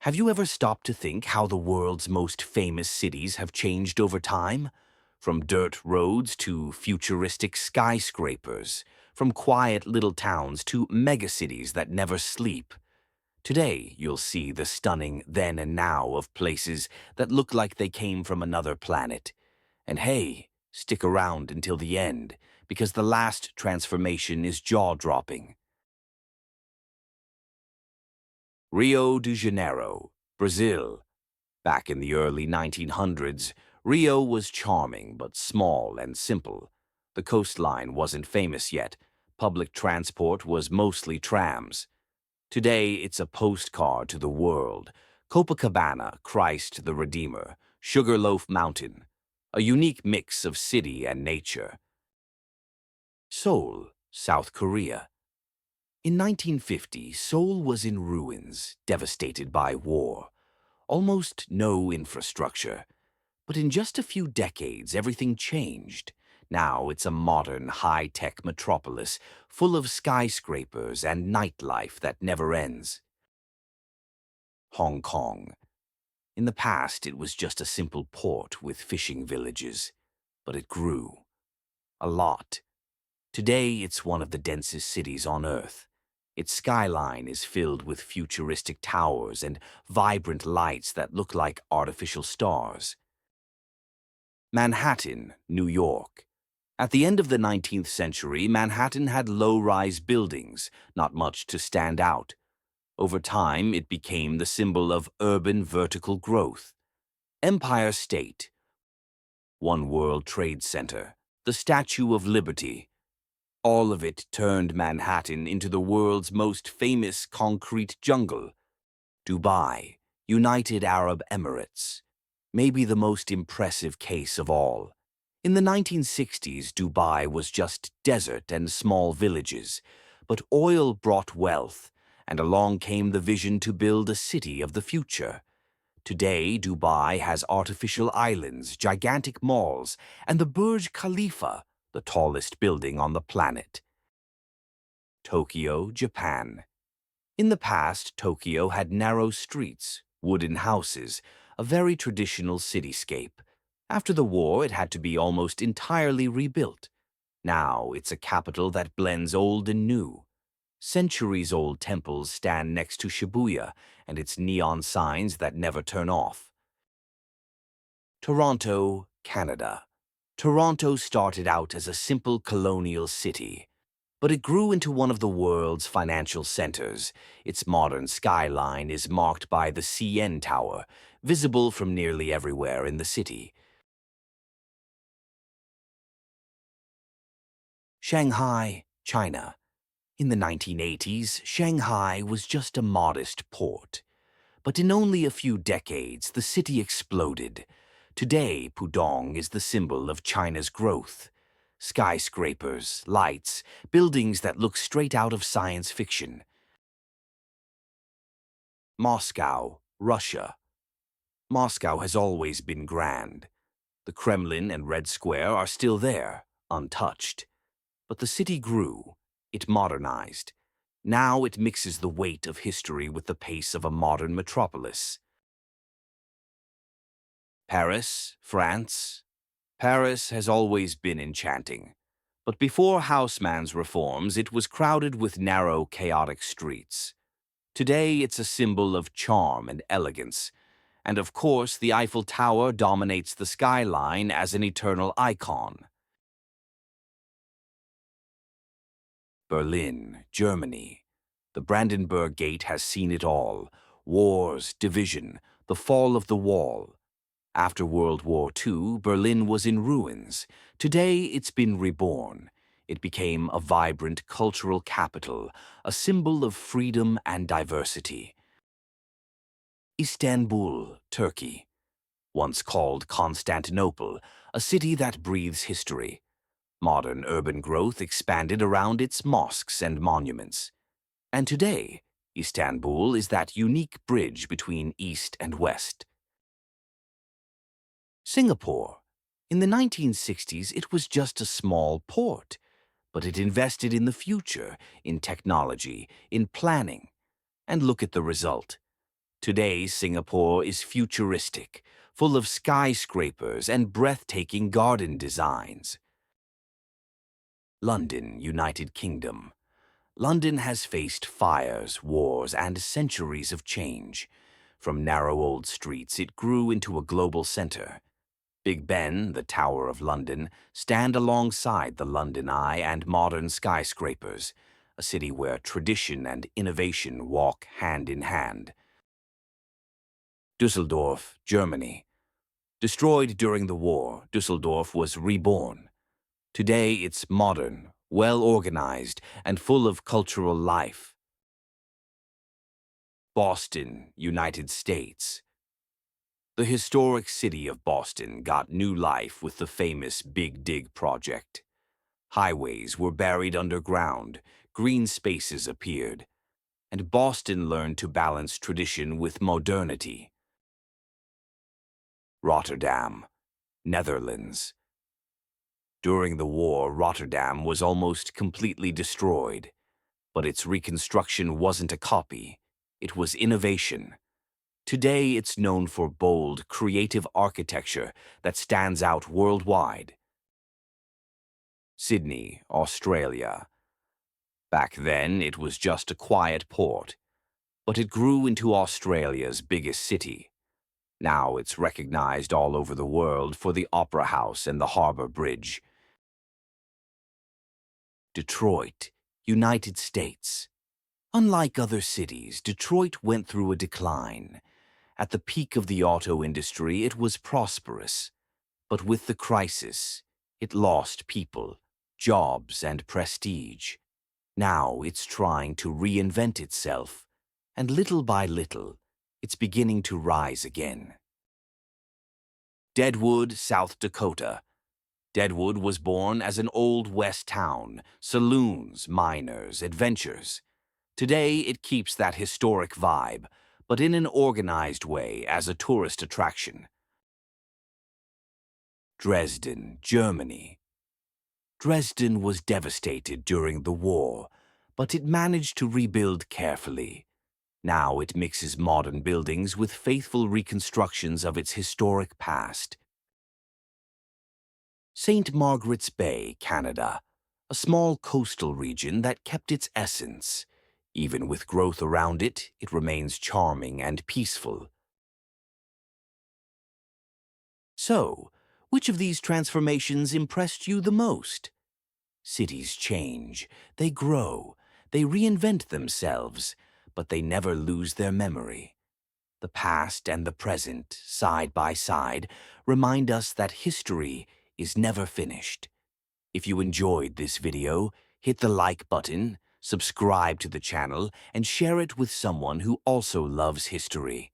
Have you ever stopped to think how the world's most famous cities have changed over time? From dirt roads to futuristic skyscrapers, from quiet little towns to megacities that never sleep. Today, you'll see the stunning then and now of places that look like they came from another planet. And hey, stick around until the end, because the last transformation is jaw-dropping. Rio de Janeiro, Brazil. Back in the early 1900s, Rio was charming but small and simple. The coastline wasn't famous yet. Public transport was mostly trams. Today, it's a postcard to the world. Copacabana, Christ the Redeemer, Sugarloaf Mountain. A unique mix of city and nature. Seoul, South Korea. In 1950, Seoul was in ruins, devastated by war. Almost no infrastructure. But in just a few decades, everything changed. Now it's a modern, high-tech metropolis full of skyscrapers and nightlife that never ends. Hong Kong. In the past, it was just a simple port with fishing villages. But it grew. A lot. Today, it's one of the densest cities on Earth. Its skyline is filled with futuristic towers and vibrant lights that look like artificial stars. Manhattan, New York. At the end of the 19th century, Manhattan had low-rise buildings, not much to stand out. Over time, it became the symbol of urban vertical growth. Empire State, One World Trade Center, the Statue of Liberty. All of it turned Manhattan into the world's most famous concrete jungle. Dubai, United Arab Emirates. Maybe the most impressive case of all. In the 1960s, Dubai was just desert and small villages, but oil brought wealth, and along came the vision to build a city of the future. Today, Dubai has artificial islands, gigantic malls, and the Burj Khalifa, the tallest building on the planet. Tokyo, Japan. In the past, Tokyo had narrow streets, wooden houses, a very traditional cityscape. After the war, it had to be almost entirely rebuilt. Now, it's a capital that blends old and new. Centuries-old temples stand next to Shibuya and its neon signs that never turn off. Toronto, Canada. Toronto started out as a simple colonial city, but it grew into one of the world's financial centers. Its modern skyline is marked by the CN Tower, visible from nearly everywhere in the city. Shanghai, China. In the 1980s, Shanghai was just a modest port. But in only a few decades, the city exploded. Today, Pudong is the symbol of China's growth. Skyscrapers, lights, buildings that look straight out of science fiction. Moscow, Russia. Moscow has always been grand. The Kremlin and Red Square are still there, untouched. But the city grew. It modernized. Now it mixes the weight of history with the pace of a modern metropolis. Paris, France. Paris has always been enchanting. But before Haussmann's reforms, it was crowded with narrow, chaotic streets. Today, it's a symbol of charm and elegance. And of course, the Eiffel Tower dominates the skyline as an eternal icon. Berlin, Germany. The Brandenburg Gate has seen it all. Wars, division, the fall of the wall. After World War II, Berlin was in ruins. Today, it's been reborn. It became a vibrant cultural capital, a symbol of freedom and diversity. Istanbul, Turkey. Once called Constantinople, a city that breathes history. Modern urban growth expanded around its mosques and monuments. And today, Istanbul is that unique bridge between East and West. Singapore. In the 1960s, it was just a small port, but it invested in the future, in technology, in planning. And look at the result. Today, Singapore is futuristic, full of skyscrapers and breathtaking garden designs. London, United Kingdom. London has faced fires, wars, and centuries of change. From narrow old streets, it grew into a global center. Big Ben, the Tower of London, stand alongside the London Eye and modern skyscrapers, a city where tradition and innovation walk hand in hand. Düsseldorf, Germany. Destroyed during the war, Düsseldorf was reborn. Today it's modern, well-organized, and full of cultural life. Boston, United States. The historic city of Boston got new life with the famous Big Dig project. Highways were buried underground, green spaces appeared, and Boston learned to balance tradition with modernity. Rotterdam, Netherlands. During the war, Rotterdam was almost completely destroyed, but its reconstruction wasn't a copy, it was innovation. Today, it's known for bold, creative architecture that stands out worldwide. Sydney, Australia. Back then, it was just a quiet port, but it grew into Australia's biggest city. Now it's recognized all over the world for the Opera House and the Harbour Bridge. Detroit, United States. Unlike other cities, Detroit went through a decline. At the peak of the auto industry, it was prosperous. But with the crisis, it lost people, jobs, and prestige. Now it's trying to reinvent itself, and little by little, it's beginning to rise again. Deadwood, South Dakota. Deadwood was born as an Old West town, saloons, miners, adventures. Today, it keeps that historic vibe, but in an organized way as a tourist attraction. Dresden, Germany. Dresden was devastated during the war, but it managed to rebuild carefully. Now it mixes modern buildings with faithful reconstructions of its historic past. St. Margaret's Bay, Canada, a small coastal region that kept its essence. Even with growth around it, it remains charming and peaceful. So, which of these transformations impressed you the most? Cities change, they grow, they reinvent themselves, but they never lose their memory. The past and the present, side by side, remind us that history is never finished. If you enjoyed this video, hit the like button, subscribe to the channel, and share it with someone who also loves history.